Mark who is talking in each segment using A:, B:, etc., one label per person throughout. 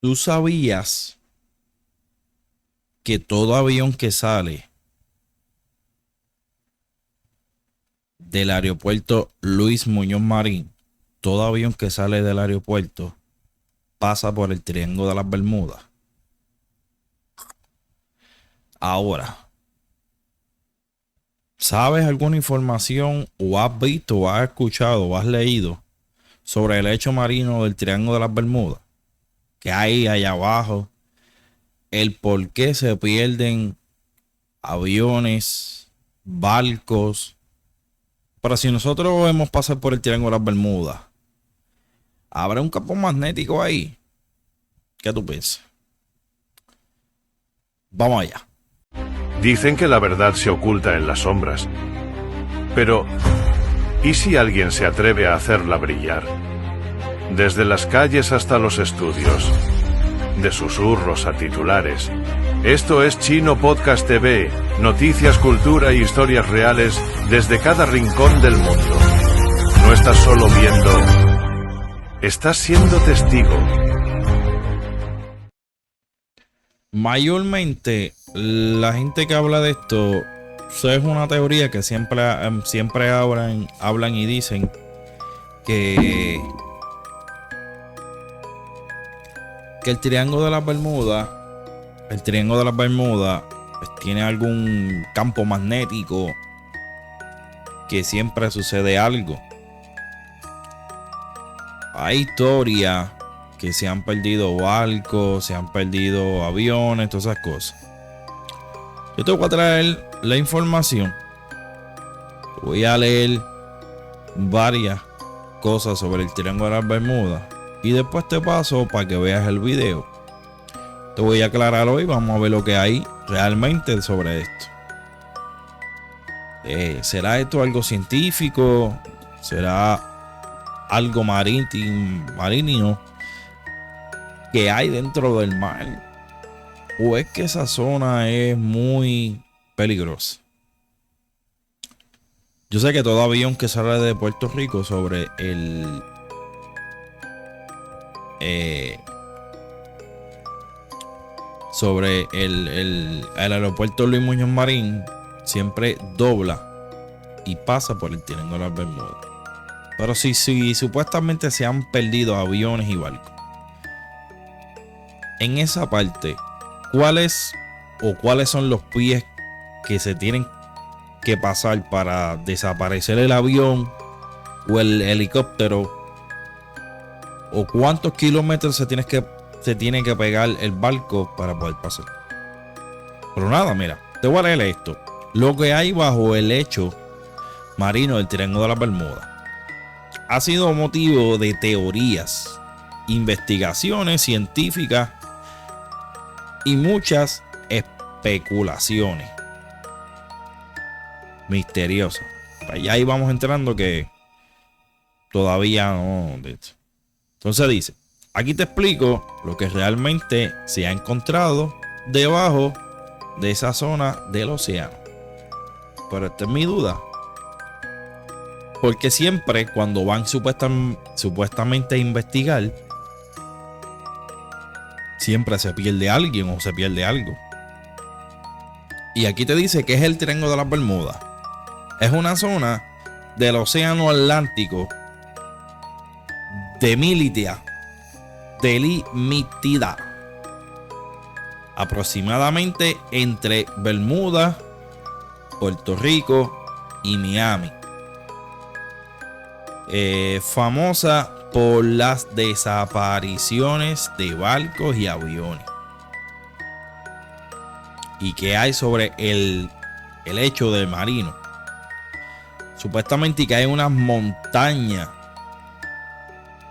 A: ¿Tú sabías que todo avión que sale del aeropuerto Luis Muñoz Marín, todo avión que sale del aeropuerto pasa por el Triángulo de las Bermudas? Ahora, ¿sabes alguna información o has visto o has escuchado o has leído sobre el hecho marino del Triángulo de las Bermudas? ¿Qué hay allá abajo? El por qué se pierden aviones, barcos. Pero si nosotros hemos pasado por el Triángulo de las Bermudas, ¿habrá un campo magnético ahí? ¿Qué tú piensas? Vamos allá.
B: Dicen que la verdad se oculta en las sombras. Pero, ¿y si alguien se atreve a hacerla brillar? Desde las calles hasta los estudios. De susurros a titulares. Esto es Chino Podcast TV, noticias, cultura y historias reales desde cada rincón del mundo. No estás solo viendo, estás siendo testigo.
A: Mayormente, la gente que habla de esto, eso es una teoría que siempre hablan y dicen que, que el Triángulo de las Bermudas, pues, tiene algún campo magnético, que siempre sucede algo. Hay historias que se han perdido barcos, se han perdido aviones, todas esas cosas. Yo te voy a traer la información. Voy a leer varias cosas sobre el Triángulo de las Bermudas y después te paso para que veas el video. Te voy a aclarar hoy, vamos a ver lo que hay realmente sobre esto. ¿Será esto algo científico? ¿Será algo marino que hay dentro del mar? ¿O es que esa zona es muy peligrosa? Yo sé que todo avión que sale de Puerto Rico sobre el aeropuerto Luis Muñoz Marín siempre dobla y pasa por el Triángulo de las Bermudas. Pero si supuestamente se han perdido aviones y barcos, en esa parte, ¿cuáles son los pies que se tienen que pasar para desaparecer el avión o el helicóptero? ¿O cuántos kilómetros se tiene que pegar el barco para poder pasar? Pero nada, mira, te voy a leer esto. Lo que hay bajo el lecho marino del Triángulo de las Bermudas ha sido motivo de teorías, investigaciones científicas y muchas especulaciones misteriosas. Ya ahí vamos entrando que todavía no. Entonces dice, aquí te explico lo que realmente se ha encontrado debajo de esa zona del océano. Pero esta es mi duda. Porque siempre cuando van supuestamente a investigar, siempre se pierde alguien o se pierde algo. Y aquí te dice que es el Triángulo de las Bermudas. Es una zona del océano Atlántico delimitada aproximadamente entre Bermuda, Puerto Rico y Miami. Famosa por las desapariciones de barcos y aviones. ¿Y qué hay sobre el hecho del marino? Supuestamente que hay unas montañas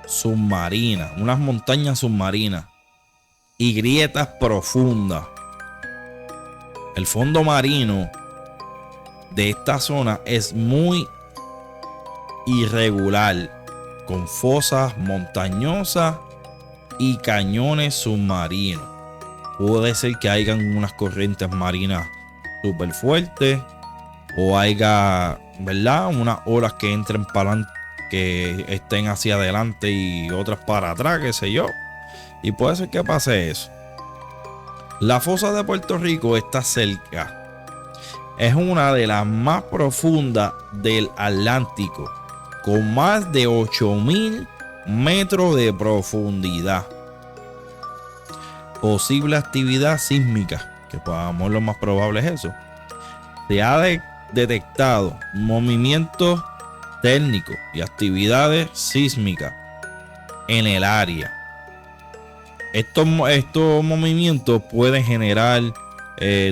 A: submarinas y grietas profundas. El fondo marino de esta zona es muy irregular, con fosas montañosas y cañones submarinos. Puede ser que hayan unas corrientes marinas súper fuertes, o haya, ¿verdad?, unas olas que entren para adelante, que estén hacia adelante y otras para atrás, qué sé yo. Y puede ser que pase eso. La fosa de Puerto Rico está cerca. Es una de las más profundas del Atlántico, con más de 8.000 metros de profundidad. Posible actividad sísmica, que podamos lo más probable es eso. Se ha detectado movimientos técnicos y actividades sísmicas en el área. Estos movimientos pueden generar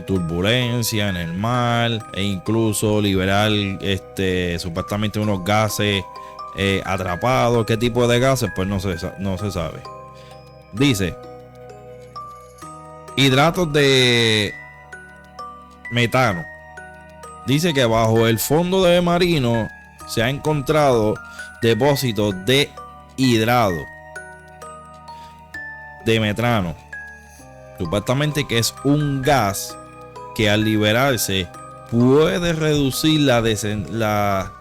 A: turbulencia en el mar e incluso liberar supuestamente unos gases atrapados. ¿Qué tipo de gases? Pues no se sabe. Dice, hidratos de metano. Dice que bajo el fondo de marino se ha encontrado depósitos de hidrato de metano. Supuestamente que es un gas que al liberarse puede reducir la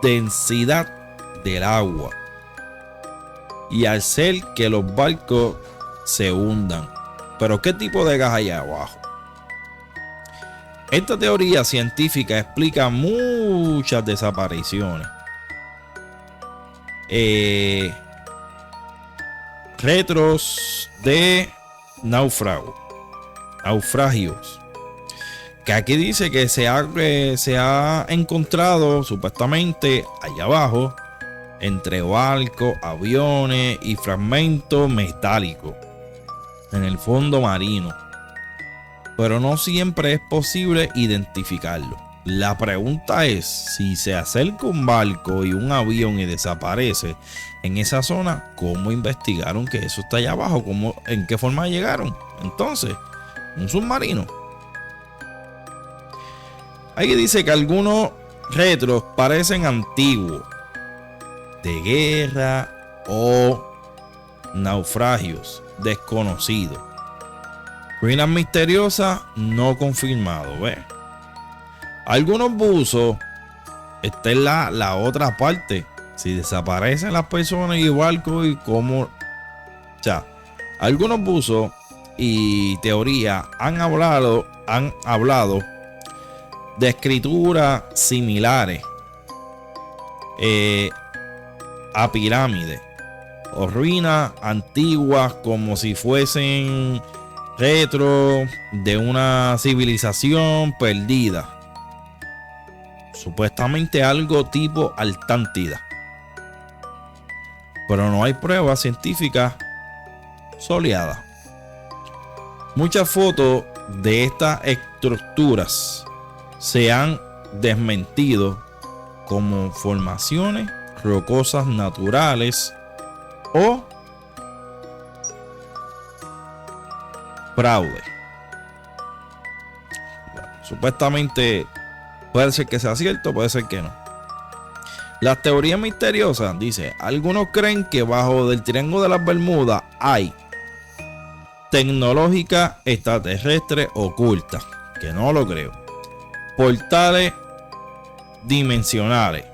A: densidad del agua y hacer que los barcos se hundan. Pero ¿qué tipo de gas hay abajo? Esta teoría científica explica muchas desapariciones, retros de naufragios, que aquí dice que se ha encontrado supuestamente allá abajo entre barcos, aviones y fragmentos metálicos en el fondo marino, pero no siempre es posible identificarlo. La pregunta es, si se acerca un barco y un avión y desaparece en esa zona, ¿cómo investigaron que eso está allá abajo? ¿En qué forma llegaron? Entonces, un submarino. Ahí dice que algunos retros parecen antiguos, de guerra o naufragios desconocidos. Ruinas misteriosas no confirmado, ¿ves? Algunos buzos, esta es la otra parte. Si desaparecen las personas y barcos y cómo. O sea, algunos buzos y teorías han hablado de escrituras similares a pirámides o ruinas antiguas, como si fuesen retro de una civilización perdida. Supuestamente algo tipo Atlántida. Pero no hay pruebas científicas sólidas. Muchas fotos de estas estructuras se han desmentido como formaciones rocosas naturales o fraude. Supuestamente puede ser que sea cierto, puede ser que no. Las teorías misteriosas, dice, algunos creen que bajo del Triángulo de las Bermudas hay tecnológica extraterrestre oculta, que no lo creo. Portales dimensionales,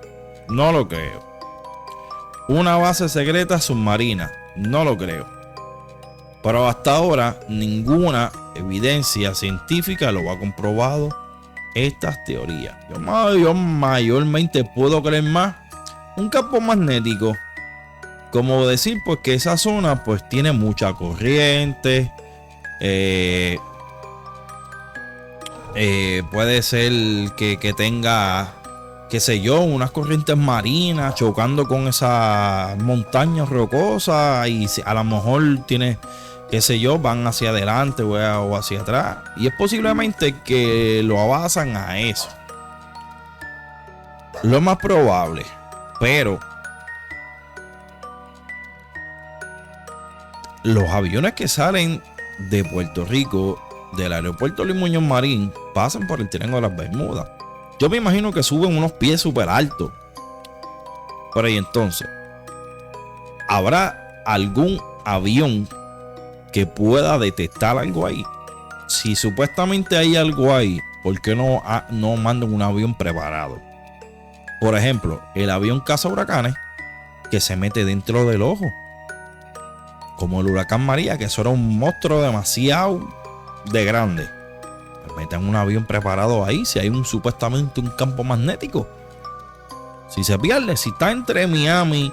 A: no lo creo. Una base secreta submarina, no lo creo. Pero hasta ahora ninguna evidencia científica lo ha comprobado estas teorías. Yo mayormente puedo creer más un campo magnético, como decir pues que esa zona pues tiene mucha corriente, puede ser que tenga, qué sé yo, unas corrientes marinas chocando con esas montañas rocosas y a lo mejor tiene, qué sé yo, van hacia adelante o hacia atrás. Y es posiblemente que lo basan a eso. Lo más probable. Pero los aviones que salen de Puerto Rico, del aeropuerto Luis Muñoz Marín, pasan por el Triángulo de las Bermudas. Yo me imagino que suben unos pies súper altos. Pero y entonces, ¿habrá algún avión que pueda detectar algo ahí? Si supuestamente hay algo ahí, ¿por qué no mandan un avión preparado? Por ejemplo, el avión cazahuracanes que se mete dentro del ojo. como el huracán María, que eso era un monstruo demasiado de grande. Pues meten un avión preparado ahí, si hay supuestamente un campo magnético. Si se pierde, si está entre Miami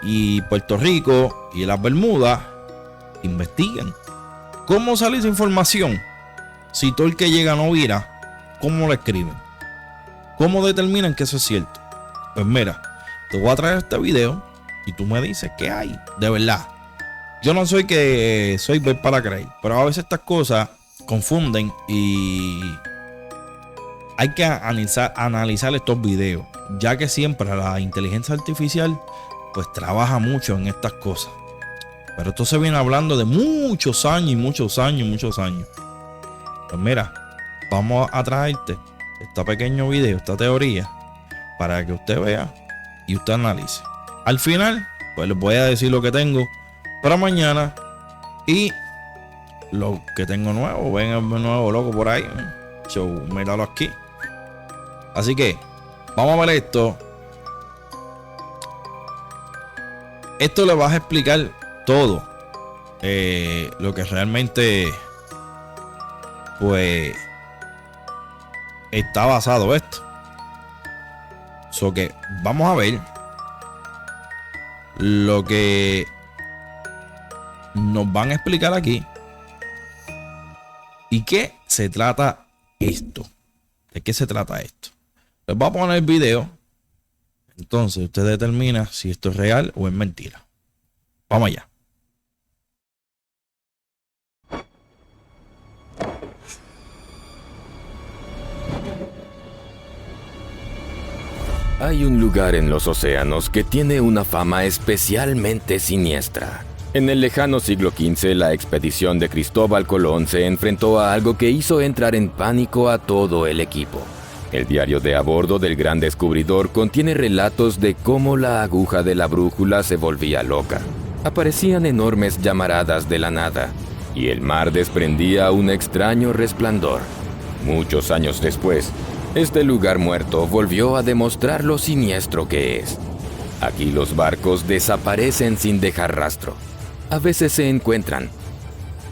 A: y Puerto Rico y las Bermudas, investiguen. ¿Cómo sale esa información? Si todo el que llega no vira, ¿cómo lo escriben? ¿Cómo determinan que eso es cierto? Pues mira, te voy a traer este video y tú me dices qué hay, de verdad. Yo no soy ver para creer, pero a veces estas cosas confunden y hay que analizar estos videos, ya que siempre la inteligencia artificial pues trabaja mucho en estas cosas. Pero esto se viene hablando de muchos años. Pues mira, vamos a traerte este pequeño video, esta teoría, para que usted vea y usted analice. Al final, pues les voy a decir lo que tengo para mañana y lo que tengo nuevo. Ven el nuevo loco por ahí. Míralo aquí. Así que vamos a ver esto. Esto le vas a explicar todo lo que realmente pues está basado esto. So que vamos a ver lo que nos van a explicar aquí y qué se trata esto. ¿De qué se trata esto? Les voy a poner el video. Entonces usted determina si esto es real o es mentira. Vamos allá.
C: Hay un lugar en los océanos que tiene una fama especialmente siniestra. En el lejano siglo XV, la expedición de Cristóbal Colón se enfrentó a algo que hizo entrar en pánico a todo el equipo. El diario de a bordo del gran descubridor contiene relatos de cómo la aguja de la brújula se volvía loca. Aparecían enormes llamaradas de la nada, y el mar desprendía un extraño resplandor. Muchos años después, este lugar muerto volvió a demostrar lo siniestro que es. Aquí los barcos desaparecen sin dejar rastro. A veces se encuentran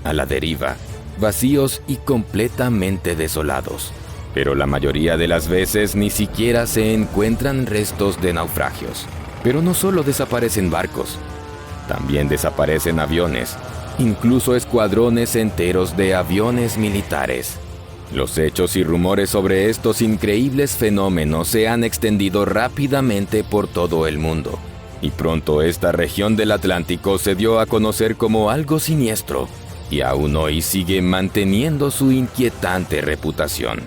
C: a la deriva, vacíos y completamente desolados. Pero la mayoría de las veces ni siquiera se encuentran restos de naufragios. Pero no solo desaparecen barcos, también desaparecen aviones, incluso escuadrones enteros de aviones militares. Los hechos y rumores sobre estos increíbles fenómenos se han extendido rápidamente por todo el mundo. Y pronto esta región del Atlántico se dio a conocer como algo siniestro, y aún hoy sigue manteniendo su inquietante reputación.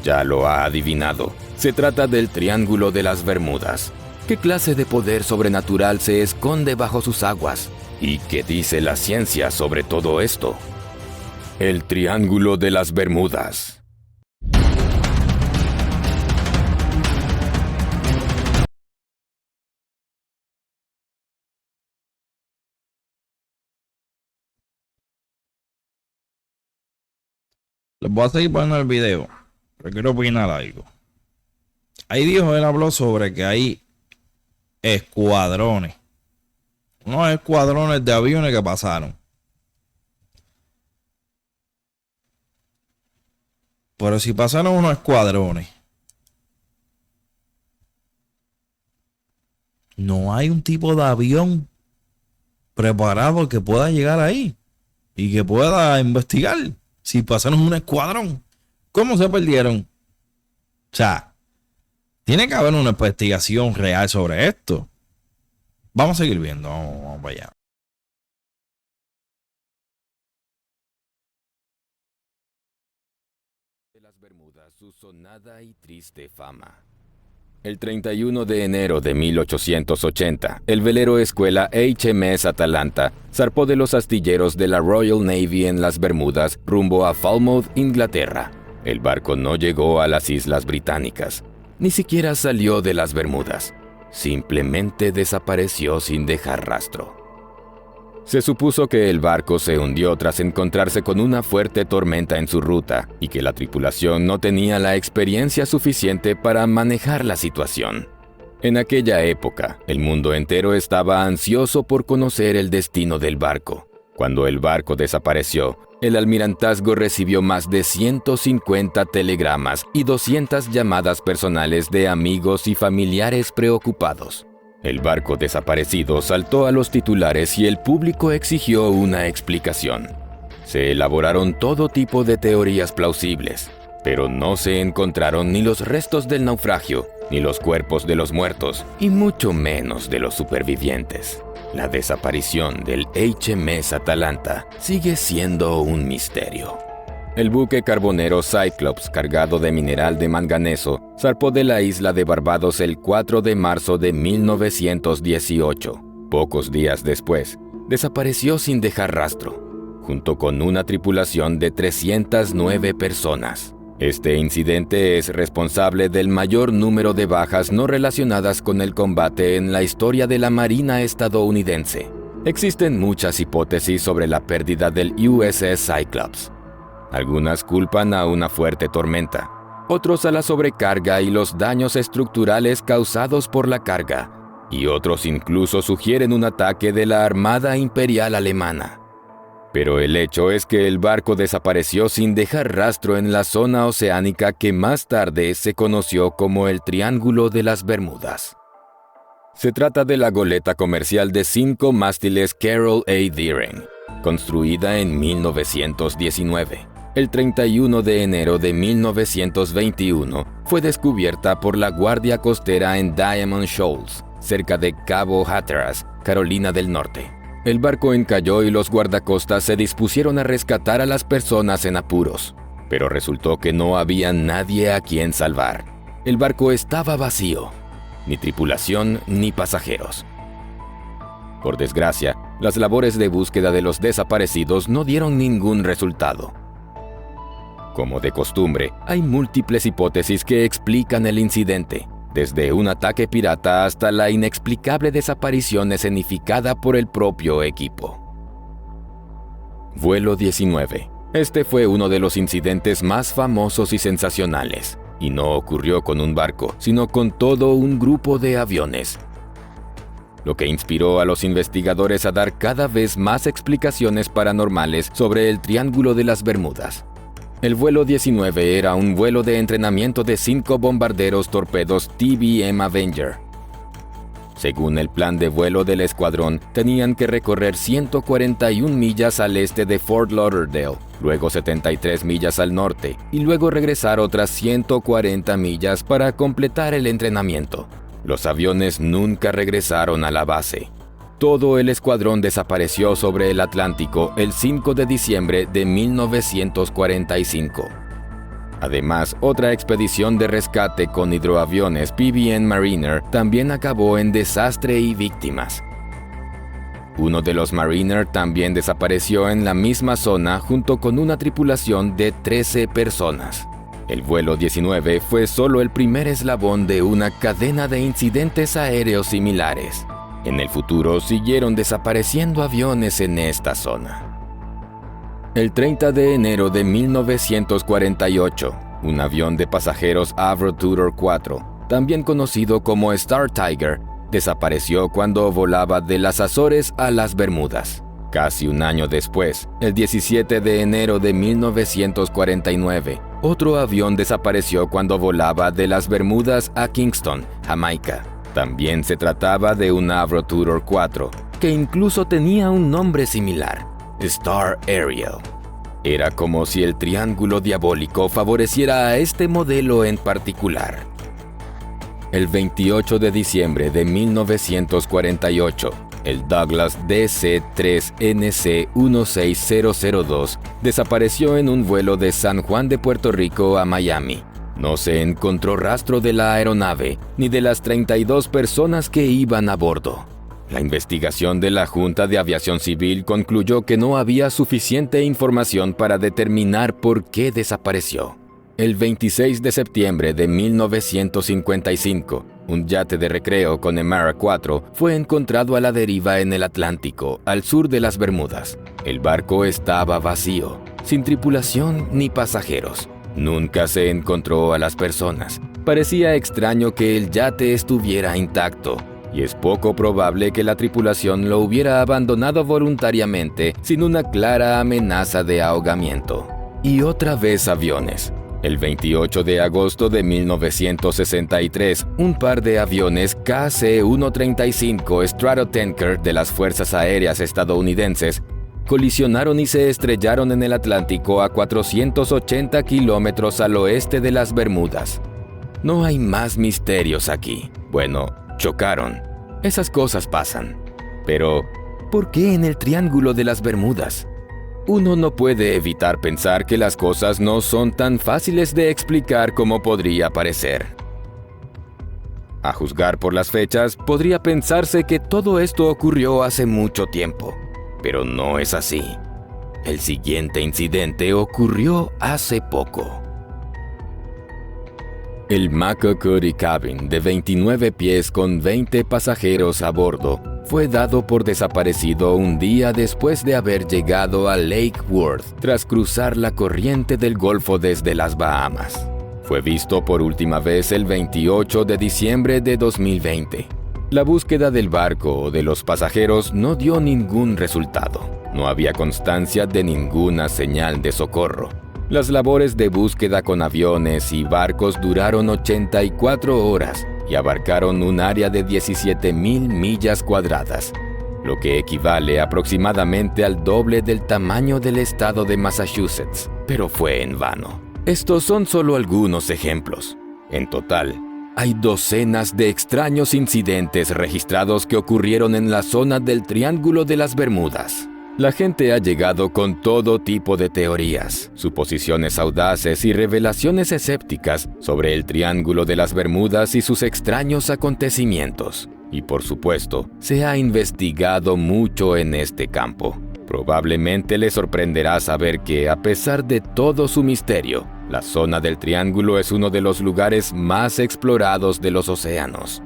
C: Ya lo ha adivinado, se trata del Triángulo de las Bermudas. ¿Qué clase de poder sobrenatural se esconde bajo sus aguas? ¿Y qué dice la ciencia sobre todo esto? El Triángulo de las Bermudas.
A: Les voy a seguir poniendo el video, pero quiero opinar algo. Ahí dijo, él habló sobre que hay escuadrones. Unos escuadrones de aviones que pasaron. Pero si pasaron unos escuadrones, no hay un tipo de avión preparado que pueda llegar ahí y que pueda investigar. Si pasaron un escuadrón, ¿cómo se perdieron? O sea, tiene que haber una investigación real sobre esto. Vamos a seguir viendo. Vamos para allá.
C: De las Bermudas, su sonada y triste fama. El 31 de enero de 1880, el velero escuela HMS Atalanta zarpó de los astilleros de la Royal Navy en las Bermudas rumbo a Falmouth, Inglaterra. El barco no llegó a las Islas Británicas, ni siquiera salió de las Bermudas. Simplemente desapareció sin dejar rastro. Se supuso que el barco se hundió tras encontrarse con una fuerte tormenta en su ruta y que la tripulación no tenía la experiencia suficiente para manejar la situación. En aquella época, el mundo entero estaba ansioso por conocer el destino del barco. Cuando el barco desapareció, el almirantazgo recibió más de 150 telegramas y 200 llamadas personales de amigos y familiares preocupados. El barco desaparecido saltó a los titulares y el público exigió una explicación. Se elaboraron todo tipo de teorías plausibles, pero no se encontraron ni los restos del naufragio, ni los cuerpos de los muertos, y mucho menos de los supervivientes. La desaparición del HMS Atalanta sigue siendo un misterio. El buque carbonero Cyclops, cargado de mineral de manganeso, zarpó de la isla de Barbados el 4 de marzo de 1918. Pocos días después, desapareció sin dejar rastro, junto con una tripulación de 309 personas. Este incidente es responsable del mayor número de bajas no relacionadas con el combate en la historia de la Marina estadounidense. Existen muchas hipótesis sobre la pérdida del USS Cyclops. Algunas culpan a una fuerte tormenta, otros a la sobrecarga y los daños estructurales causados por la carga, y otros incluso sugieren un ataque de la Armada Imperial Alemana. Pero el hecho es que el barco desapareció sin dejar rastro en la zona oceánica que más tarde se conoció como el Triángulo de las Bermudas. Se trata de la goleta comercial de 5 mástiles Carroll A. Deering, construida en 1919. El 31 de enero de 1921 fue descubierta por la Guardia Costera en Diamond Shoals, cerca de Cabo Hatteras, Carolina del Norte. El barco encalló y los guardacostas se dispusieron a rescatar a las personas en apuros, pero resultó que no había nadie a quien salvar. El barco estaba vacío, ni tripulación ni pasajeros. Por desgracia, las labores de búsqueda de los desaparecidos no dieron ningún resultado. Como de costumbre, hay múltiples hipótesis que explican el incidente, desde un ataque pirata hasta la inexplicable desaparición escenificada por el propio equipo. Vuelo 19. Este fue uno de los incidentes más famosos y sensacionales, y no ocurrió con un barco, sino con todo un grupo de aviones, lo que inspiró a los investigadores a dar cada vez más explicaciones paranormales sobre el Triángulo de las Bermudas. El vuelo 19 era un vuelo de entrenamiento de 5 bombarderos torpedos TBM Avenger. Según el plan de vuelo del escuadrón, tenían que recorrer 141 millas al este de Fort Lauderdale, luego 73 millas al norte, y luego regresar otras 140 millas para completar el entrenamiento. Los aviones nunca regresaron a la base. Todo el escuadrón desapareció sobre el Atlántico el 5 de diciembre de 1945. Además, otra expedición de rescate con hidroaviones PBN Mariner también acabó en desastre y víctimas. Uno de los Mariner también desapareció en la misma zona junto con una tripulación de 13 personas. El vuelo 19 fue solo el primer eslabón de una cadena de incidentes aéreos similares. En el futuro siguieron desapareciendo aviones en esta zona. El 30 de enero de 1948, un avión de pasajeros Avro Tudor 4, también conocido como Star Tiger, desapareció cuando volaba de las Azores a las Bermudas. Casi un año después, el 17 de enero de 1949, otro avión desapareció cuando volaba de las Bermudas a Kingston, Jamaica. También se trataba de un Avro Tudor 4, que incluso tenía un nombre similar, Star Ariel. Era como si el triángulo diabólico favoreciera a este modelo en particular. El 28 de diciembre de 1948, el Douglas DC-3NC-16002 desapareció en un vuelo de San Juan de Puerto Rico a Miami. No se encontró rastro de la aeronave ni de las 32 personas que iban a bordo. La investigación de la Junta de Aviación Civil concluyó que no había suficiente información para determinar por qué desapareció. El 26 de septiembre de 1955, un yate de recreo con Emara 4 fue encontrado a la deriva en el Atlántico, al sur de las Bermudas. El barco estaba vacío, sin tripulación ni pasajeros. Nunca se encontró a las personas, parecía extraño que el yate estuviera intacto, y es poco probable que la tripulación lo hubiera abandonado voluntariamente sin una clara amenaza de ahogamiento. Y otra vez aviones. El 28 de agosto de 1963, un par de aviones KC-135 Stratotanker de las Fuerzas Aéreas estadounidenses colisionaron y se estrellaron en el Atlántico a 480 kilómetros al oeste de las Bermudas. No hay más misterios aquí. Bueno, chocaron. Esas cosas pasan. Pero, ¿por qué en el Triángulo de las Bermudas? Uno no puede evitar pensar que las cosas no son tan fáciles de explicar como podría parecer. A juzgar por las fechas, podría pensarse que todo esto ocurrió hace mucho tiempo, pero no es así. El siguiente incidente ocurrió hace poco. El McCurdy Cabin, de 29 pies con 20 pasajeros a bordo, fue dado por desaparecido un día después de haber llegado a Lake Worth tras cruzar la corriente del Golfo desde las Bahamas. Fue visto por última vez el 28 de diciembre de 2020. La búsqueda del barco o de los pasajeros no dio ningún resultado. No había constancia de ninguna señal de socorro. Las labores de búsqueda con aviones y barcos duraron 84 horas y abarcaron un área de 17,000 millas cuadradas, lo que equivale aproximadamente al doble del tamaño del estado de Massachusetts, pero fue en vano. Estos son solo algunos ejemplos. En total, hay docenas de extraños incidentes registrados que ocurrieron en la zona del Triángulo de las Bermudas. La gente ha llegado con todo tipo de teorías, suposiciones audaces y revelaciones escépticas sobre el Triángulo de las Bermudas y sus extraños acontecimientos. Y por supuesto, se ha investigado mucho en este campo. Probablemente le sorprenderá saber que, a pesar de todo su misterio, la zona del Triángulo es uno de los lugares más explorados de los océanos.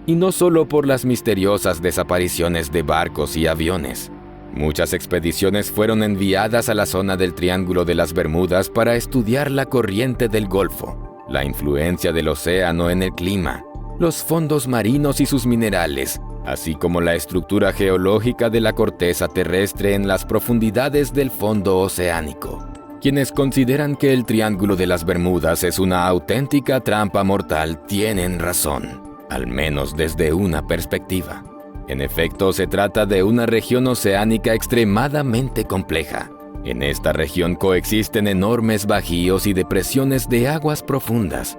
C: Y no solo por las misteriosas desapariciones de barcos y aviones. Muchas expediciones fueron enviadas a la zona del Triángulo de las Bermudas para estudiar la corriente del Golfo, la influencia del océano en el clima, los fondos marinos y sus minerales, así como la estructura geológica de la corteza terrestre en las profundidades del fondo oceánico. Quienes consideran que el Triángulo de las Bermudas es una auténtica trampa mortal tienen razón, al menos desde una perspectiva. En efecto, se trata de una región oceánica extremadamente compleja. En esta región coexisten enormes bajíos y depresiones de aguas profundas,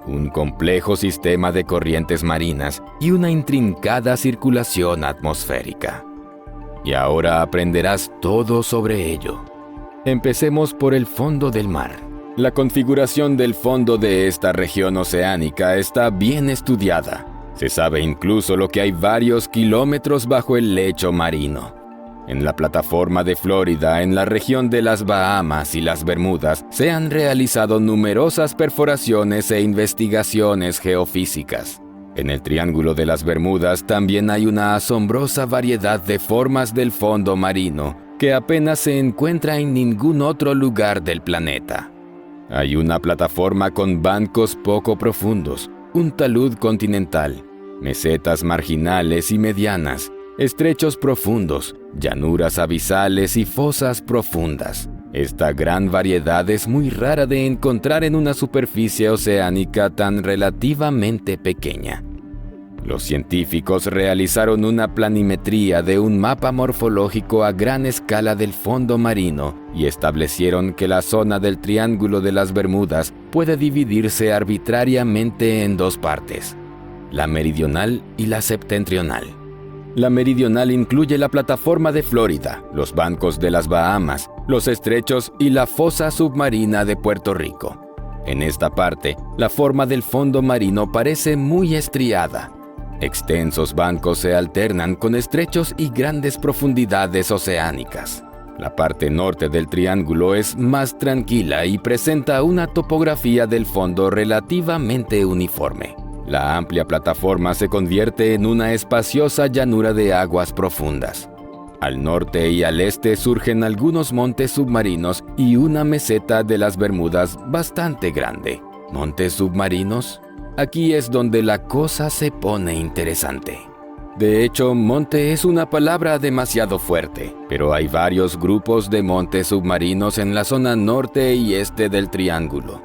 C: un complejo sistema de corrientes marinas y una intrincada circulación atmosférica. Y ahora aprenderás todo sobre ello. Empecemos por el fondo del mar. La configuración del fondo de esta región oceánica está bien estudiada. Se sabe incluso lo que hay varios kilómetros bajo el lecho marino. En la plataforma de Florida, en la región de las Bahamas y las Bermudas, se han realizado numerosas perforaciones e investigaciones geofísicas. En el Triángulo de las Bermudas también hay una asombrosa variedad de formas del fondo marino que apenas se encuentra en ningún otro lugar del planeta. Hay una plataforma con bancos poco profundos, un talud continental, mesetas marginales y medianas, estrechos profundos, llanuras abisales y fosas profundas. Esta gran variedad es muy rara de encontrar en una superficie oceánica tan relativamente pequeña. Los científicos realizaron una planimetría de un mapa morfológico a gran escala del fondo marino y establecieron que la zona del Triángulo de las Bermudas puede dividirse arbitrariamente en dos partes, la meridional y la septentrional. La meridional incluye la plataforma de Florida, los bancos de las Bahamas, los estrechos y la fosa submarina de Puerto Rico. En esta parte, la forma del fondo marino parece muy estriada. Extensos bancos se alternan con estrechos y grandes profundidades oceánicas. La parte norte del triángulo es más tranquila y presenta una topografía del fondo relativamente uniforme. La amplia plataforma se convierte en una espaciosa llanura de aguas profundas. Al norte y al este surgen algunos montes submarinos y una meseta de las Bermudas bastante grande. ¿Montes submarinos? Aquí es donde la cosa se pone interesante. De hecho, monte es una palabra demasiado fuerte, pero hay varios grupos de montes submarinos en la zona norte y este del Triángulo.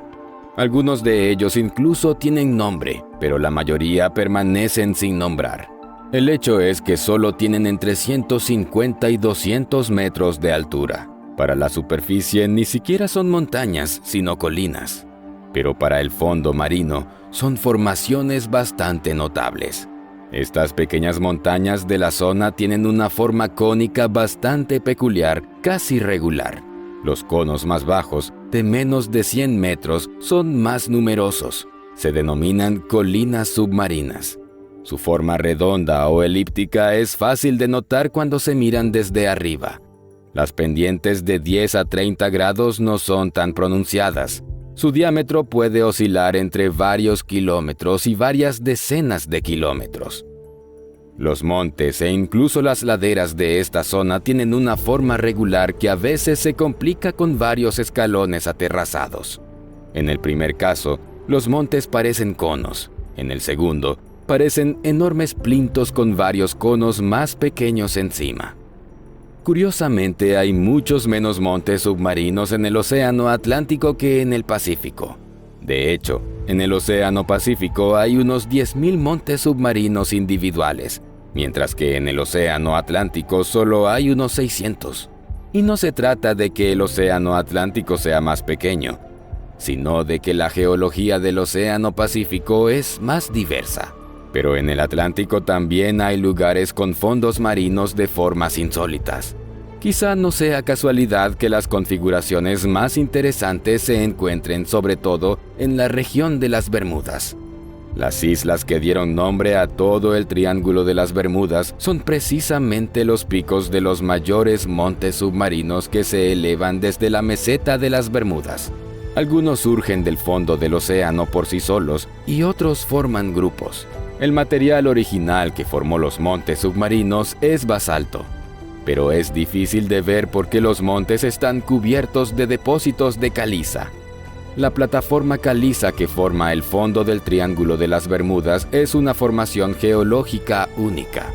C: Algunos de ellos incluso tienen nombre, pero la mayoría permanecen sin nombrar. El hecho es que solo tienen entre 150 y 200 metros de altura. Para la superficie ni siquiera son montañas, sino colinas. Pero para el fondo marino son formaciones bastante notables. Estas pequeñas montañas de la zona tienen una forma cónica bastante peculiar, casi regular. Los conos más bajos, de menos de 100 metros, son más numerosos. Se denominan colinas submarinas. Su forma redonda o elíptica es fácil de notar cuando se miran desde arriba. Las pendientes de 10 a 30 grados no son tan pronunciadas. Su diámetro puede oscilar entre varios kilómetros y varias decenas de kilómetros. Los montes e incluso las laderas de esta zona tienen una forma regular que a veces se complica con varios escalones aterrazados. En el primer caso, los montes parecen conos. En el segundo, parecen enormes plintos con varios conos más pequeños encima. Curiosamente, hay muchos menos montes submarinos en el Océano Atlántico que en el Pacífico. De hecho, en el Océano Pacífico hay unos 10.000 montes submarinos individuales, mientras que en el Océano Atlántico solo hay unos 600. Y no se trata de que el Océano Atlántico sea más pequeño, sino de que la geología del Océano Pacífico es más diversa. Pero en el Atlántico también hay lugares con fondos marinos de formas insólitas. Quizá no sea casualidad que las configuraciones más interesantes se encuentren sobre todo en la región de las Bermudas. Las islas que dieron nombre a todo el Triángulo de las Bermudas son precisamente los picos de los mayores montes submarinos que se elevan desde la meseta de las Bermudas. Algunos surgen del fondo del océano por sí solos y otros forman grupos. El material original que formó los montes submarinos es basalto, pero es difícil de ver porque los montes están cubiertos de depósitos de caliza. La plataforma caliza que forma el fondo del Triángulo de las Bermudas es una formación geológica única.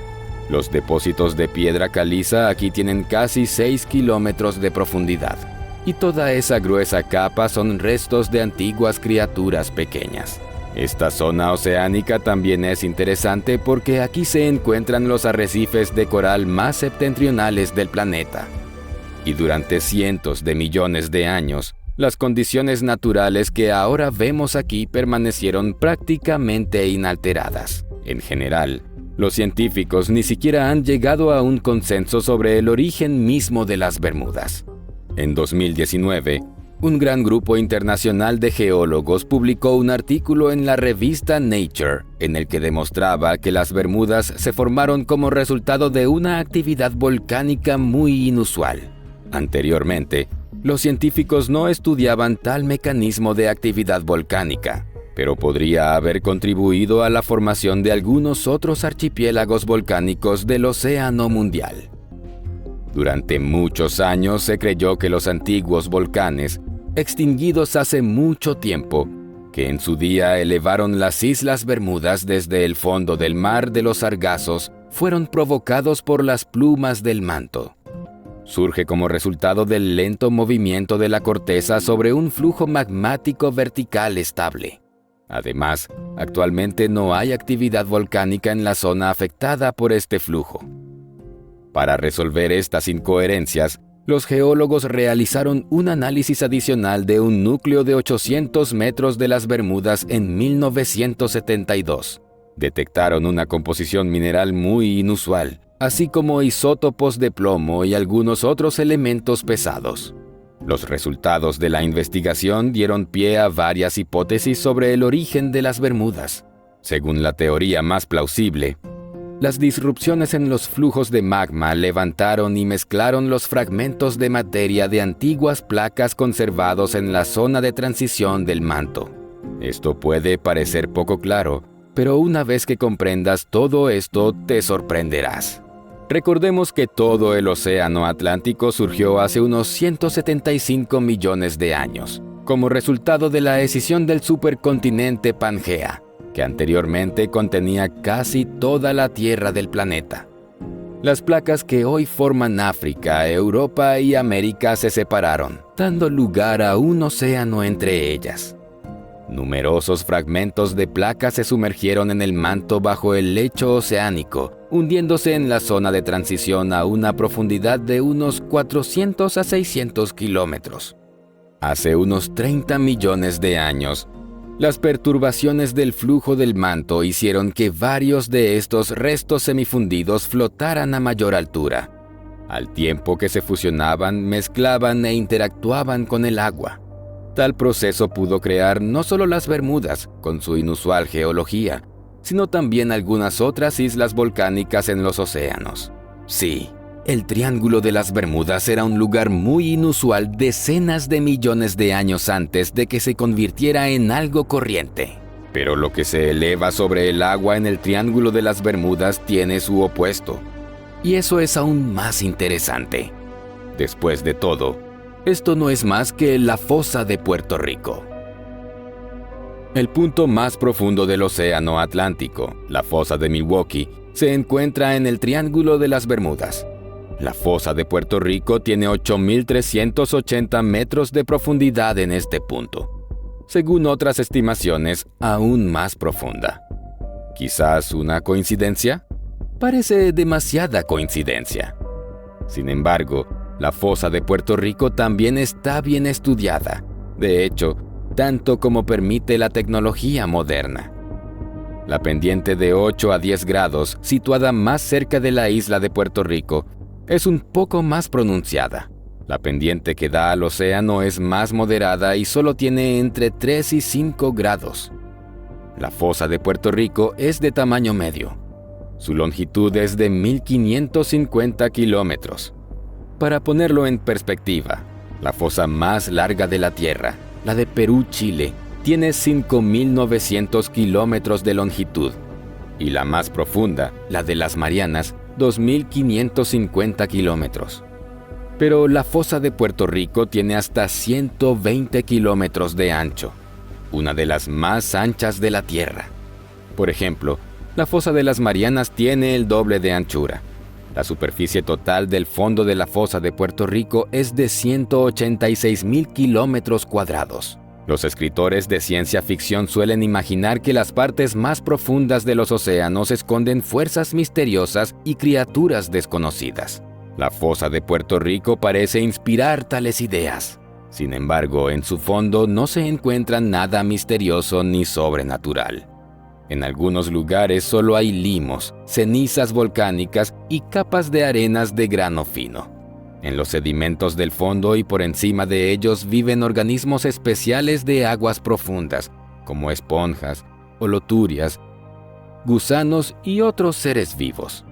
C: Los depósitos de piedra caliza aquí tienen casi 6 kilómetros de profundidad, y toda esa gruesa capa son restos de antiguas criaturas pequeñas. Esta zona oceánica también es interesante porque aquí se encuentran los arrecifes de coral más septentrionales del planeta. Y durante cientos de millones de años, las condiciones naturales que ahora vemos aquí permanecieron prácticamente inalteradas. En general, los científicos ni siquiera han llegado a un consenso sobre el origen mismo de las Bermudas. En 2019, un gran grupo internacional de geólogos publicó un artículo en la revista Nature en el que demostraba que las Bermudas se formaron como resultado de una actividad volcánica muy inusual. Anteriormente, los científicos no estudiaban tal mecanismo de actividad volcánica, pero podría haber contribuido a la formación de algunos otros archipiélagos volcánicos del océano mundial. Durante muchos años se creyó que los antiguos volcanes, extinguidos hace mucho tiempo, que en su día elevaron las Islas Bermudas desde el fondo del mar de los Sargazos, fueron provocados por las plumas del manto. Surge como resultado del lento movimiento de la corteza sobre un flujo magmático vertical estable. Además, actualmente no hay actividad volcánica en la zona afectada por este flujo. Para resolver estas incoherencias, los geólogos realizaron un análisis adicional de un núcleo de 800 metros de las Bermudas en 1972. Detectaron una composición mineral muy inusual, así como isótopos de plomo y algunos otros elementos pesados. Los resultados de la investigación dieron pie a varias hipótesis sobre el origen de las Bermudas. Según la teoría más plausible, las disrupciones en los flujos de magma levantaron y mezclaron los fragmentos de materia de antiguas placas conservados en la zona de transición del manto. Esto puede parecer poco claro, pero una vez que comprendas todo esto, te sorprenderás. Recordemos que todo el océano Atlántico surgió hace unos 175 millones de años, como resultado de la escisión del supercontinente Pangea. que anteriormente contenía casi toda la tierra del planeta. Las placas que hoy forman África, Europa y América se separaron, dando lugar a un océano entre ellas. Numerosos fragmentos de placas se sumergieron en el manto bajo el lecho oceánico, hundiéndose en la zona de transición a una profundidad de unos 400 a 600 kilómetros. Hace unos 30 millones de años, las perturbaciones del flujo del manto hicieron que varios de estos restos semifundidos flotaran a mayor altura, al tiempo que se fusionaban, mezclaban e interactuaban con el agua. Tal proceso pudo crear no solo las Bermudas, con su inusual geología, sino también algunas otras islas volcánicas en los océanos. Sí, el Triángulo de las Bermudas era un lugar muy inusual decenas de millones de años antes de que se convirtiera en algo corriente. Pero lo que se eleva sobre el agua en el Triángulo de las Bermudas tiene su opuesto. Y eso es aún más interesante. Después de todo, esto no es más que la fosa de Puerto Rico. El punto más profundo del Océano Atlántico, la fosa de Milwaukee, se encuentra en el Triángulo de las Bermudas. La fosa de Puerto Rico tiene 8.380 metros de profundidad en este punto, según otras estimaciones, aún más profunda. ¿Quizás una coincidencia? Parece demasiada coincidencia. Sin embargo, la fosa de Puerto Rico también está bien estudiada, de hecho, tanto como permite la tecnología moderna. La pendiente de 8 a 10 grados, situada más cerca de la isla de Puerto Rico, es un poco más pronunciada. La pendiente que da al océano es más moderada y solo tiene entre 3 y 5 grados. La fosa de Puerto Rico es de tamaño medio. Su longitud es de 1.550 kilómetros. Para ponerlo en perspectiva, la fosa más larga de la Tierra, la de Perú-Chile, tiene 5.900 kilómetros de longitud, y la más profunda, la de las Marianas, 2.550 kilómetros. Pero la fosa de Puerto Rico tiene hasta 120 kilómetros de ancho, una de las más anchas de la Tierra. Por ejemplo, la fosa de las Marianas tiene el doble de anchura. La superficie total del fondo de la fosa de Puerto Rico es de 186.000 kilómetros cuadrados. Los escritores de ciencia ficción suelen imaginar que las partes más profundas de los océanos esconden fuerzas misteriosas y criaturas desconocidas. La fosa de Puerto Rico parece inspirar tales ideas. Sin embargo, en su fondo no se encuentra nada misterioso ni sobrenatural. En algunos lugares solo hay limos, cenizas volcánicas y capas de arenas de grano fino. En los sedimentos del fondo y por encima de ellos viven organismos especiales de aguas profundas, como esponjas, holoturias, gusanos y otros seres vivos.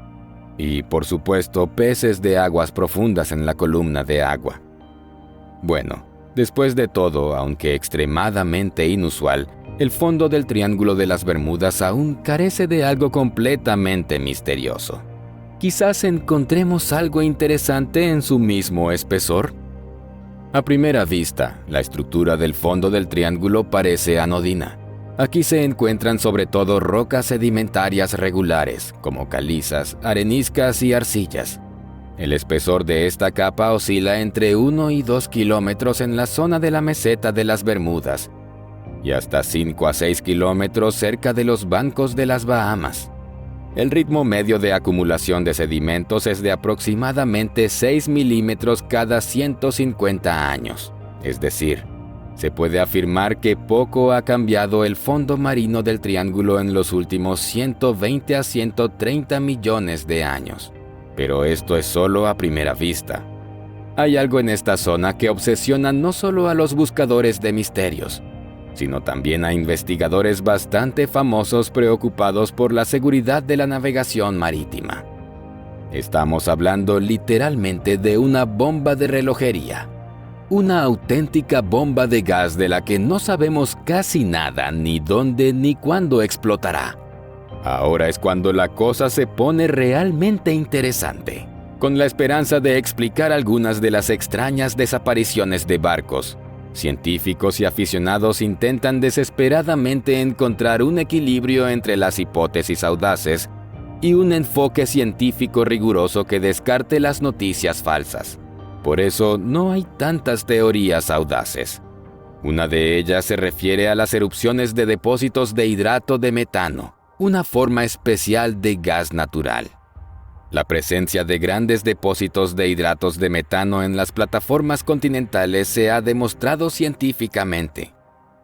C: Y, por supuesto, peces de aguas profundas en la columna de agua. Bueno, después de todo, aunque extremadamente inusual, el fondo del Triángulo de las Bermudas aún carece de algo completamente misterioso. Quizás encontremos algo interesante en su mismo espesor. A primera vista, la estructura del fondo del triángulo parece anodina. Aquí se encuentran sobre todo rocas sedimentarias regulares, como calizas, areniscas y arcillas. El espesor de esta capa oscila entre 1 y 2 kilómetros en la zona de la meseta de las Bermudas, y hasta 5 a 6 kilómetros cerca de los bancos de las Bahamas. El ritmo medio de acumulación de sedimentos es de aproximadamente 6 milímetros cada 150 años. Es decir, se puede afirmar que poco ha cambiado el fondo marino del triángulo en los últimos 120 a 130 millones de años. Pero esto es solo a primera vista. Hay algo en esta zona que obsesiona no solo a los buscadores de misterios, sino también a investigadores bastante famosos preocupados por la seguridad de la navegación marítima. Estamos hablando literalmente de una bomba de relojería, una auténtica bomba de gas de la que no sabemos casi nada, ni dónde ni cuándo explotará. Ahora es cuando la cosa se pone realmente interesante. Con la esperanza de explicar algunas de las extrañas desapariciones de barcos, Científicos y aficionados intentan desesperadamente encontrar un equilibrio entre las hipótesis audaces y un enfoque científico riguroso que descarte las noticias falsas. Por eso no hay tantas teorías audaces. Una de ellas se refiere a las erupciones de depósitos de hidrato de metano, una forma especial de gas natural. La presencia de grandes depósitos de hidratos de metano en las plataformas continentales se ha demostrado científicamente.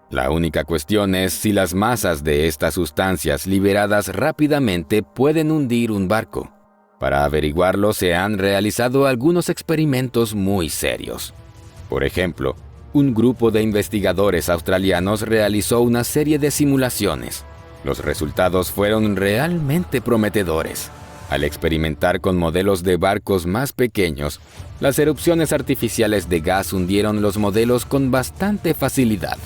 C: La única cuestión es si las masas de estas sustancias liberadas rápidamente pueden hundir un barco. Para averiguarlo se han realizado algunos experimentos muy serios. Por ejemplo, un grupo de investigadores australianos realizó una serie de simulaciones. Los resultados fueron realmente prometedores. Al experimentar con modelos de barcos más pequeños, las erupciones artificiales de gas hundieron los modelos con bastante facilidad.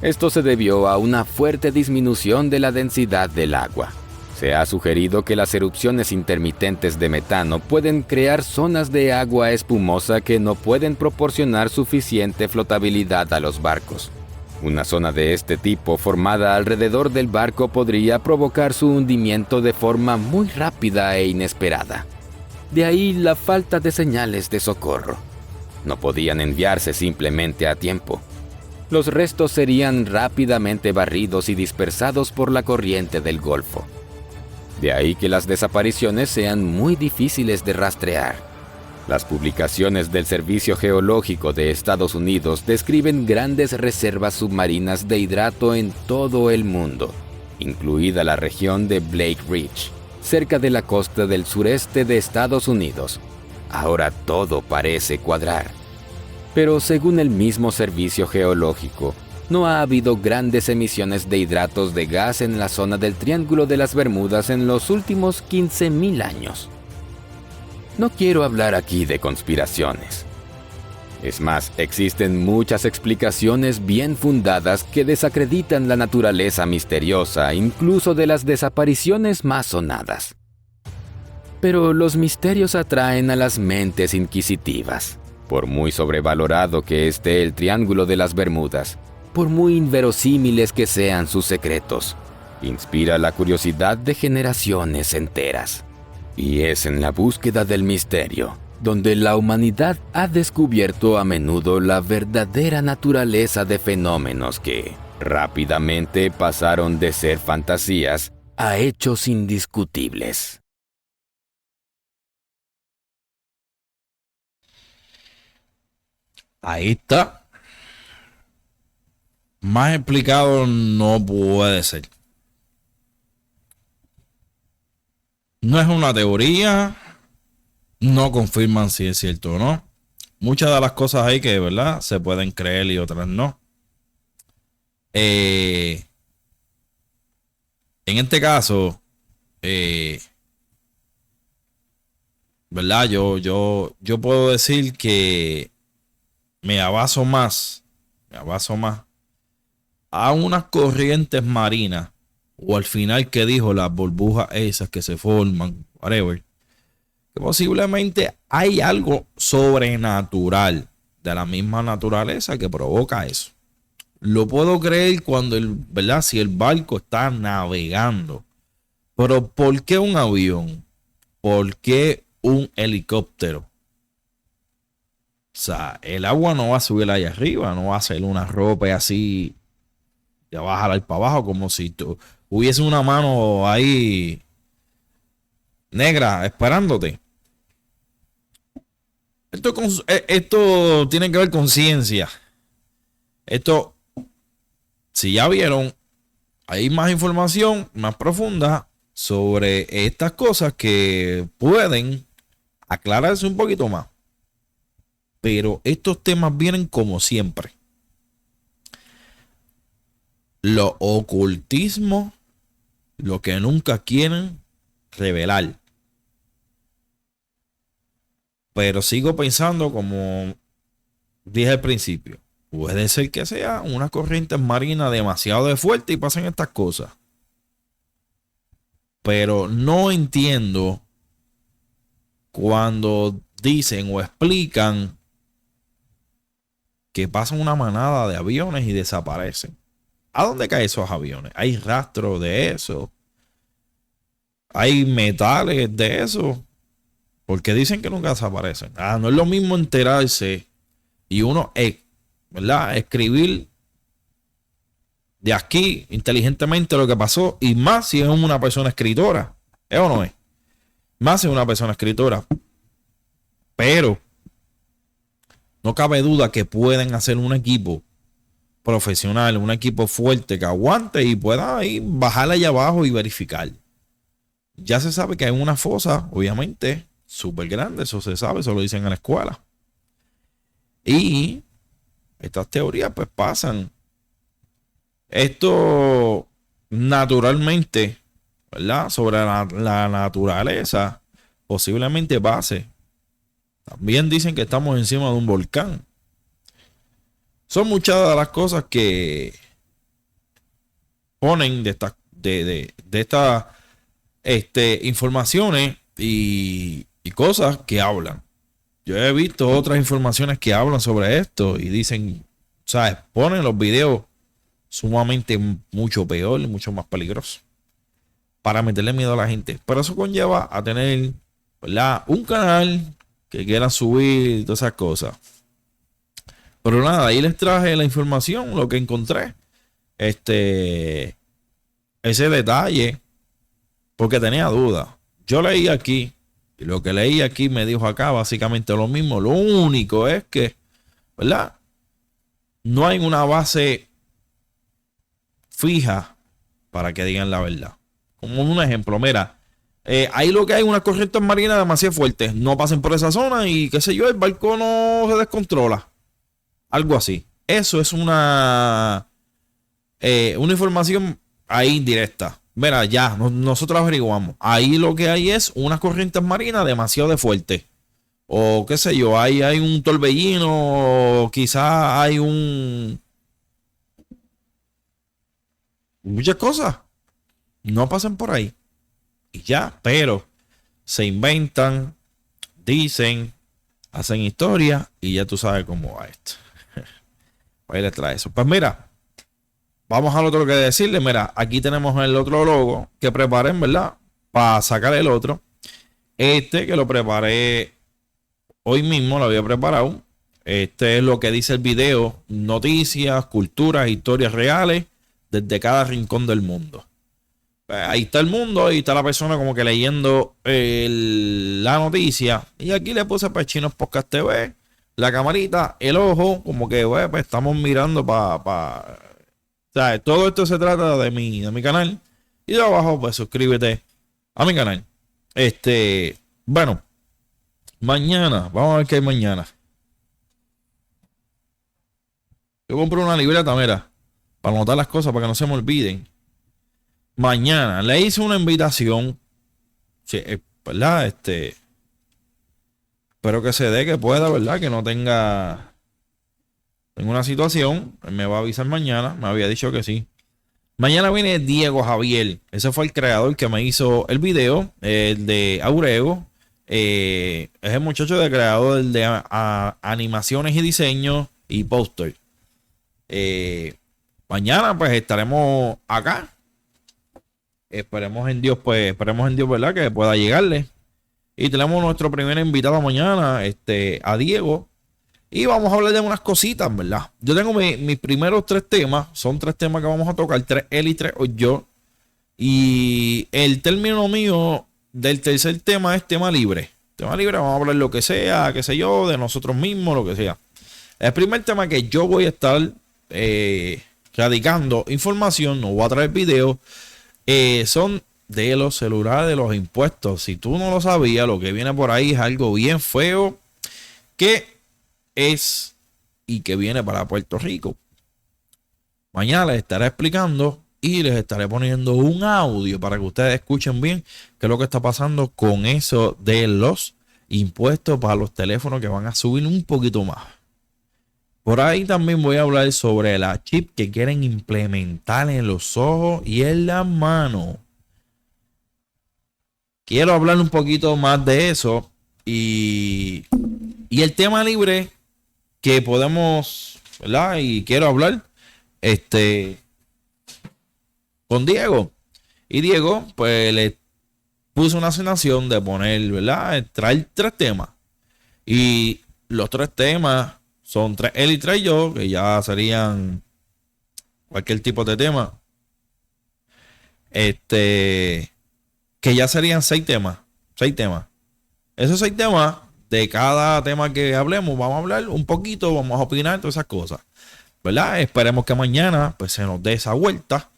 C: Esto se debió a una fuerte disminución de la densidad del agua. Se ha sugerido que las erupciones intermitentes de metano pueden crear zonas de agua espumosa que no pueden proporcionar suficiente flotabilidad a los barcos. Una zona de este tipo formada alrededor del barco podría provocar su hundimiento de forma muy rápida e inesperada. De ahí la falta de señales de socorro. No podían enviarse simplemente a tiempo. Los restos serían rápidamente barridos y dispersados por la corriente del Golfo. De ahí que las desapariciones sean muy difíciles de rastrear. Las publicaciones del Servicio Geológico de Estados Unidos describen grandes reservas submarinas de hidrato en todo el mundo, incluida la región de Blake Ridge, cerca de la costa del sureste de Estados Unidos. Ahora todo parece cuadrar. Pero según el mismo Servicio Geológico, no ha habido grandes emisiones de hidratos de gas en la zona del Triángulo de las Bermudas en los últimos 15.000 años. No quiero hablar aquí de conspiraciones. Es más, existen muchas explicaciones bien fundadas que desacreditan la naturaleza misteriosa, incluso de las desapariciones más sonadas. Pero los misterios atraen a las mentes inquisitivas. Por muy sobrevalorado que esté el Triángulo de las Bermudas, por muy inverosímiles que sean sus secretos, inspira la curiosidad de generaciones enteras. Y es en la búsqueda del misterio donde la humanidad ha descubierto a menudo la verdadera naturaleza de fenómenos que rápidamente pasaron de ser fantasías a hechos indiscutibles.
A: Ahí está. Más explicado no puede ser. No es una teoría, no confirman si es cierto o no. Muchas de las cosas ahí que de verdad se pueden creer y otras no. En este caso, ¿verdad? Yo puedo decir que me abaso más a unas corrientes marinas, o al final que dijo las burbujas esas que se forman, whatever, que posiblemente hay algo sobrenatural de la misma naturaleza que provoca eso. Lo puedo creer cuando, ¿verdad? Si el barco está navegando. Pero ¿por qué un avión? ¿Por qué un helicóptero? O sea, el agua no va a subir allá arriba, no va a hacer una ropa así, ya va a jalar para abajo como si hubiese una mano ahí negra esperándote. Esto tiene que ver con ciencia. Esto, si ya vieron, hay más información más profunda sobre estas cosas que pueden aclararse un poquito más. Pero estos temas vienen como siempre. Lo ocultismo, lo que nunca quieren revelar. Pero sigo pensando, como dije al principio, puede ser que sea una corriente marina demasiado fuerte y pasen estas cosas. Pero no entiendo cuando dicen o explican que pasan una manada de aviones y desaparecen. ¿A dónde caen esos aviones? ¿Hay rastro de eso? ¿Hay metales de eso? Porque dicen que nunca desaparecen. No es lo mismo enterarse y uno, ¿verdad? Escribir de aquí inteligentemente lo que pasó, y más si es una persona escritora. ¿Es o no es? Más si es una persona escritora. Pero no cabe duda que pueden hacer un equipo profesional, un equipo fuerte que aguante y pueda ahí bajar allá abajo y verificar. Ya se sabe que hay una fosa, obviamente, súper grande. Eso se sabe, eso lo dicen en la escuela. Y estas teorías pues pasan. Esto naturalmente, ¿verdad? Sobre la naturaleza, posiblemente pase. También dicen que estamos encima de un volcán. Son muchas de las cosas que ponen de estas informaciones y cosas que hablan. Yo he visto otras informaciones que hablan sobre esto y dicen, ¿sabes? Ponen los videos sumamente mucho peor y mucho más peligroso para meterle miedo a la gente. Pero eso conlleva a tener, ¿verdad?, un canal que quieran subir todas esas cosas. Pero nada, ahí les traje la información, lo que encontré. Ese detalle, porque tenía dudas. Yo leí aquí, y lo que leí aquí me dijo acá básicamente lo mismo. Lo único es que, ¿verdad?, no hay una base fija para que digan la verdad. Como un ejemplo, mira, ahí lo que hay unas corrientes marinas demasiado fuertes. No pasen por esa zona y qué sé yo, el barco no se descontrola. Algo así. Eso es una información ahí directa. Mira, ya, nosotros averiguamos. Ahí lo que hay es unas corrientes marinas demasiado fuertes. O qué sé yo, ahí hay un torbellino, o quizás hay muchas cosas. No pasen por ahí. Y ya, pero se inventan, dicen, hacen historia y ya tú sabes cómo va esto. Ahí les trae eso. Pues mira, vamos al otro que decirle. Mira, aquí tenemos el otro logo que preparé, ¿verdad? Para sacar el otro. Que lo preparé hoy mismo, lo había preparado. Este es lo que dice el video: noticias, culturas, historias reales desde cada rincón del mundo. Ahí está el mundo, ahí está la persona como que leyendo la noticia. Y aquí le puse para Chinos Podcast TV, la camarita, el ojo, como que pues estamos mirando para... O sea, todo esto se trata de mi canal. Y de abajo pues suscríbete a mi canal. Bueno, mañana, vamos a ver qué hay mañana. Yo compré una libreta, mira, para anotar las cosas, para que no se me olviden. Mañana le hice una invitación, sí, ¿verdad? Espero que se dé, que pueda, ¿verdad? Que no tenga una situación. Él me va a avisar mañana, me había dicho que sí. Mañana viene Diego Javier. Ese fue el creador que me hizo el video, el de Aurego. Es el muchacho de creador de animaciones y diseños y póster. Mañana pues estaremos acá. Esperemos en Dios, ¿verdad? Que pueda llegarle. Y tenemos nuestro primer invitado mañana, a Diego. Y vamos a hablar de unas cositas, ¿verdad? Yo tengo mis primeros 3 temas. Son 3 temas que vamos a tocar. 3 él y 3 yo. Y el término mío del tercer tema es tema libre. Tema libre, vamos a hablar lo que sea, qué sé yo, de nosotros mismos, lo que sea. El primer tema que yo voy a estar radicando información, no voy a traer video, son de los celulares, de los impuestos. Si tú no lo sabías, lo que viene por ahí es algo bien feo que es y que viene para Puerto Rico. Mañana les estaré explicando y les estaré poniendo un audio para que ustedes escuchen bien qué es lo que está pasando con eso de los impuestos para los teléfonos, que van a subir un poquito más. Por ahí también voy a hablar sobre la chip que quieren implementar en los ojos y en las manos. Quiero hablar un poquito más de eso y el tema libre que podemos ¿verdad? Y quiero hablar con Diego. Y Diego, pues le puso una asignación de poner, ¿verdad? Traer 3 temas. Y los 3 temas son 3 él y 3 yo, que ya serían cualquier tipo de tema. Que ya serían 6 temas. 6 temas. Esos 6 temas, de cada tema que hablemos, vamos a hablar un poquito, vamos a opinar, todas esas cosas. ¿Verdad? Esperemos que mañana pues se nos dé esa vuelta.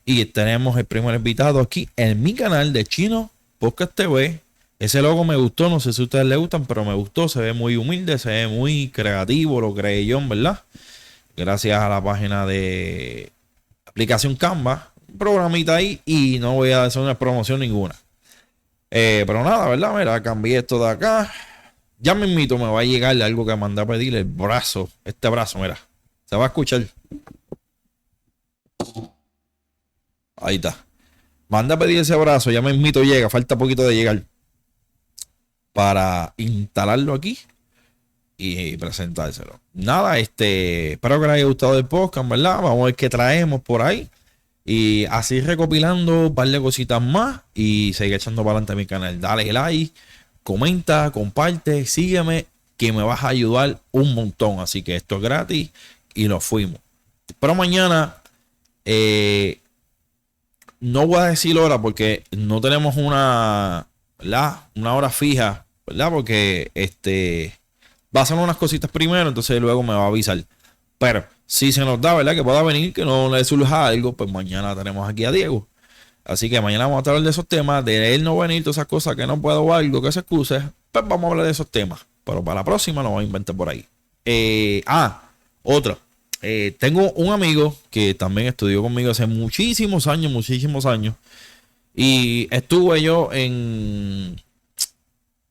A: Y tenemos el primer invitado aquí en mi canal de Chino Podcast TV. Ese logo me gustó, no sé si a ustedes les gustan, pero me gustó. Se ve muy humilde, se ve muy creativo, lo creé yo, ¿verdad? Gracias a la página de aplicación Canva. Un programita ahí y no voy a hacer una promoción ninguna. Pero nada, ¿verdad? Mira, cambié esto de acá. Ya mismito me va a llegar algo que mandé a pedir, el brazo. Este brazo, mira. Se va a escuchar. Ahí está. Manda a pedir ese brazo, ya mismito llega, falta poquito de llegar. Para instalarlo aquí y presentárselo. Nada, espero que les haya gustado el podcast, ¿verdad? Vamos a ver qué traemos por ahí. Y así recopilando un par de cositas más y seguir echando para adelante a mi canal. Dale like, comenta, comparte, sígueme, que me vas a ayudar un montón. Así que esto es gratis y nos fuimos. Pero mañana no voy a decir hora porque no tenemos una, ¿verdad? Una hora fija, ¿verdad? Porque va a hacer unas cositas primero, entonces luego me va a avisar. Pero si se nos da, ¿verdad? Que pueda venir, que no le surja algo, pues mañana tenemos aquí a Diego. Así que mañana vamos a hablar de esos temas, de él no venir, todas esas cosas que no puedo o algo, que se excuse. Pues vamos a hablar de esos temas. Pero para la próxima lo voy a inventar por ahí. Otra. Tengo un amigo que también estudió conmigo hace muchísimos años. Y estuve yo en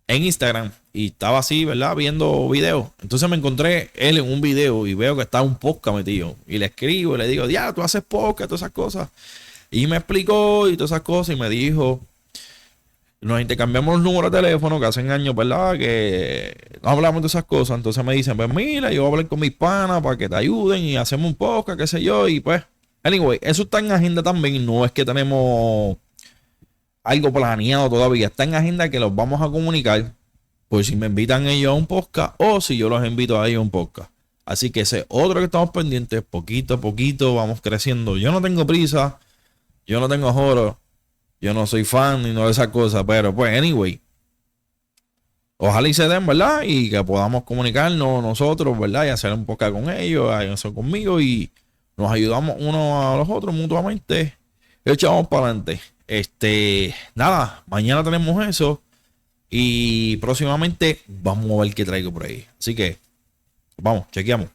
A: Instagram y estaba así, ¿verdad? Viendo videos. Entonces me encontré él en un video y veo que está un podcast metido. Y le escribo y le digo, ya, tú haces podcast, todas esas cosas. Y me explicó y todas esas cosas y me dijo, nos intercambiamos los números de teléfono que hacen años, ¿verdad? Que no hablamos de esas cosas. Entonces me dicen, pues mira, yo voy a hablar con mis panas para que te ayuden y hacemos un podcast, qué sé yo. Y pues, anyway, eso está en agenda también. No es que tenemos algo planeado todavía. Está en agenda que los vamos a comunicar por si me invitan ellos a un podcast o si yo los invito a ellos a un podcast. Así que ese otro que estamos pendientes, poquito a poquito vamos creciendo. Yo no tengo prisa, yo no tengo joro, yo no soy fan ni no de esas cosas, pero pues anyway, ojalá y se den, ¿verdad? Y que podamos comunicarnos nosotros, ¿verdad? Y hacer un podcast con ellos, hacer conmigo y nos ayudamos unos a los otros mutuamente. Y echamos para adelante. Nada, mañana tenemos eso y próximamente vamos a ver qué traigo por ahí. Así que vamos, chequeamos.